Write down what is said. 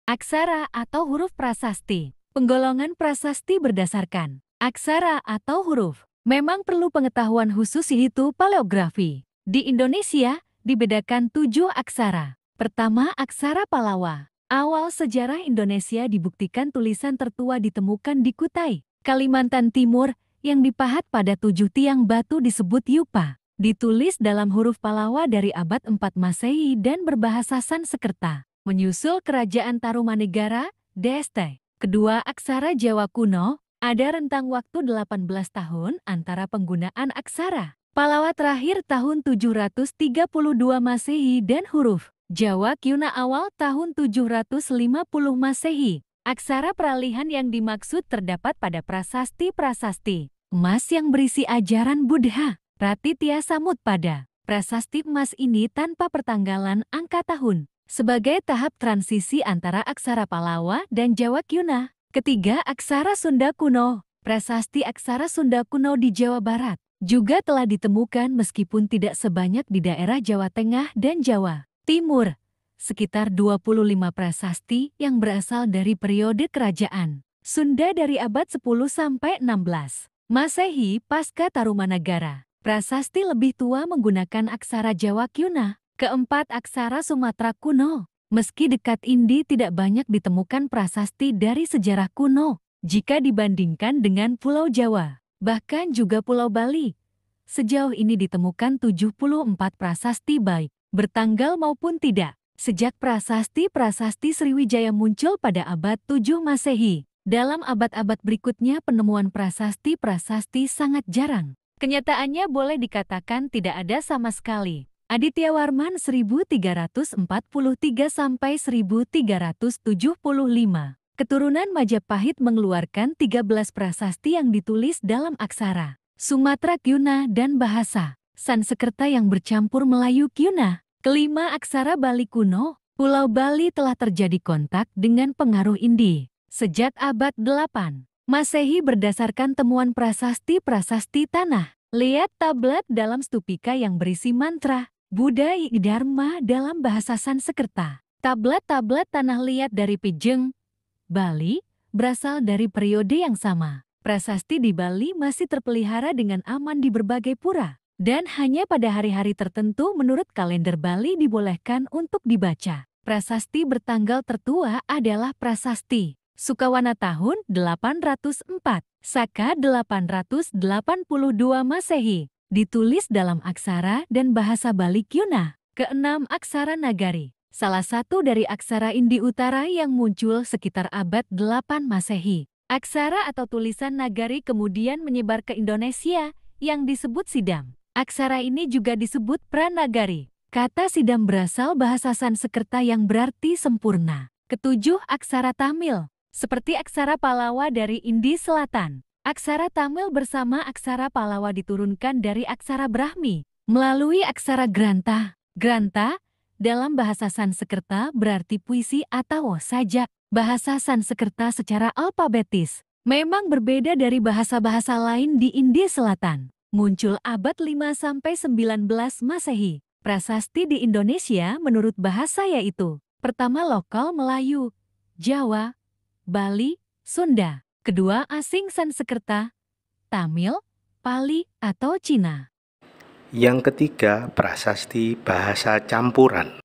Aksara atau huruf prasasti. Penggolongan prasasti berdasarkan aksara atau huruf. Memang perlu pengetahuan khusus yaitu paleografi. Di Indonesia, dibedakan 7 aksara. Pertama, aksara Pallawa. Awal sejarah Indonesia dibuktikan tulisan tertua ditemukan di Kutai, Kalimantan Timur, yang dipahat pada 7 tiang batu disebut yupa. Ditulis dalam huruf Pallawa dari abad 4 Masehi dan berbahasa Sanskerta. Menyusul Kerajaan Tarumanegara, DST. Kedua, aksara Jawa kuno, ada rentang waktu 18 tahun antara penggunaan aksara Pallawa terakhir tahun 732 Masehi dan huruf Jawa Kuno awal tahun 750 Masehi. Aksara peralihan yang dimaksud terdapat pada prasasti-prasasti emas yang berisi ajaran Buddha, Ratitya Samutpada. Prasasti emas ini tanpa pertanggalan angka tahun, sebagai tahap transisi antara aksara Pallawa dan Jawa Kuno. Ketiga, aksara Sunda kuno. Prasasti aksara Sunda kuno di Jawa Barat juga telah ditemukan meskipun tidak sebanyak di daerah Jawa Tengah dan Jawa Timur. Sekitar 25 prasasti yang berasal dari periode kerajaan Sunda dari abad 10 sampai 16 Masehi pasca Tarumanagara. Prasasti lebih tua menggunakan aksara Jawa Kuno. Keempat, aksara Sumatera kuno. Meski dekat Indi tidak banyak ditemukan prasasti dari sejarah kuno jika dibandingkan dengan Pulau Jawa, bahkan juga Pulau Bali. Sejauh ini ditemukan 74 prasasti baik bertanggal maupun tidak. Sejak prasasti-prasasti Sriwijaya muncul pada abad 7 Masehi, dalam abad-abad berikutnya penemuan prasasti-prasasti sangat jarang. Kenyataannya boleh dikatakan tidak ada sama sekali. Aditya Warman 1343 sampai 1375. Keturunan Majapahit mengeluarkan 13 prasasti yang ditulis dalam aksara Sumatera Kuno dan bahasa Sanskerta yang bercampur Melayu Kuno. Kelima, aksara Bali kuno. Pulau Bali telah terjadi kontak dengan pengaruh Indi sejak abad 8 Masehi berdasarkan temuan prasasti-prasasti tanah. Lihat tablet dalam stupika yang berisi mantra Buddha Dharma dalam bahasa Sanskerta. Tablet-tablet tanah liat dari Pejeng, Bali, berasal dari periode yang sama. Prasasti di Bali masih terpelihara dengan aman di berbagai pura. Dan hanya pada hari-hari tertentu menurut kalender Bali dibolehkan untuk dibaca. Prasasti bertanggal tertua adalah prasasti Sukawana tahun 804, Saka 882 Masehi. Ditulis dalam aksara dan bahasa Bali Kuno. Keenam, aksara Nagari. Salah satu dari aksara Indi Utara yang muncul sekitar abad 8 Masehi. Aksara atau tulisan Nagari kemudian menyebar ke Indonesia yang disebut Sidam. Aksara ini juga disebut Pranagari. Kata Sidam berasal bahasa Sanskerta yang berarti sempurna. Ketujuh, aksara Tamil. Seperti aksara Pallawa dari Indi Selatan. Aksara Tamil bersama aksara Pallawa diturunkan dari aksara Brahmi melalui aksara Grantha. Grantha dalam bahasa Sanskerta berarti puisi atau sajak. Bahasa Sanskerta secara alfabetis memang berbeda dari bahasa-bahasa lain di India Selatan. Muncul abad 5 sampai 19 Masehi. Prasasti di Indonesia menurut bahasa yaitu: pertama, lokal Melayu, Jawa, Bali, Sunda. Kedua, asing Sanskerta, Tamil, Pali, atau Cina. Yang ketiga, prasasti bahasa campuran.